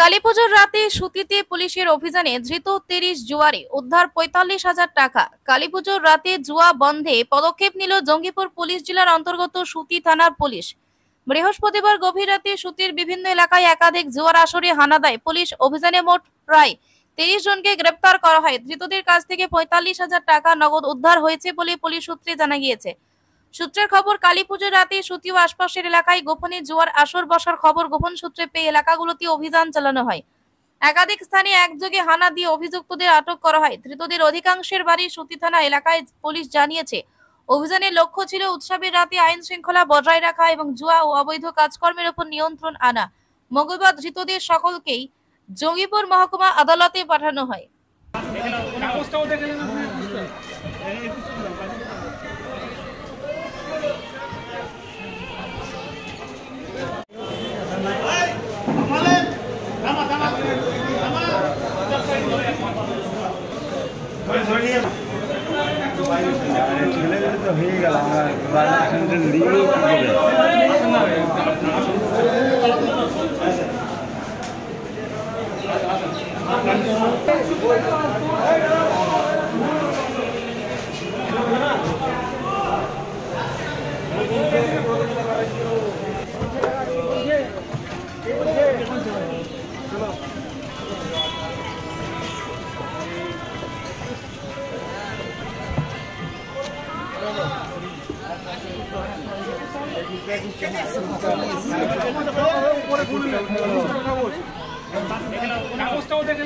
কালীপুজোর রাতে সুতিতে পুলিশের অভিযানে ধৃত ৩০ জুয়ারি, উদ্ধার ৪৫,০০০ টাকা। কালীপুজোর রাতে জুয়া বন্ধে পদক্ষেপ নিল জঙ্গিপুর পুলিশ জেলার অন্তর্গত সুতি থানার পুলিশ। বৃহস্পতিবার গভীর রাতে সুতির বিভিন্ন এলাকায় একাধিক জুয়ার আসরে হানা দেয় পুলিশ। অভিযানে মোট প্রায় ৩০ জনকে গ্রেপ্তার করা হয়। ধৃতদের কাছ থেকে ৪৫,০০০ টাকা নগদ উদ্ধার হয়েছে বলে পুলিশ সূত্রে জানা গিয়েছে। সূত্রের খবর, কালীপুজোর রাতে সুতি ও আশপাশের এলাকায় গোপনে জুয়ার আসর বসার খবর গোপন সূত্রে পেয়ে এলাকাগুলোতে অভিযান চালানো হয়। একাধিক স্থানে একযোগে হানা দিয়ে অভিযুক্তদের আটক করা হয়। ধৃতদের অধিকাংশের বাড়ি সুতি থানা এলাকায়। পুলিশ জানিয়েছে, অভিযানের লক্ষ্য ছিল উৎসবের রাতে আইন শৃঙ্খলা বজায় রাখা এবং জুয়া ও অবৈধ কাজকর্মের উপর নিয়ন্ত্রণ আনা। মঙ্গলবার ধৃতদের সকলকেই জঙ্গিপুর মহকুমা আদালতে পাঠানো হয়। হয়ে গেল কাগজটাও দেখে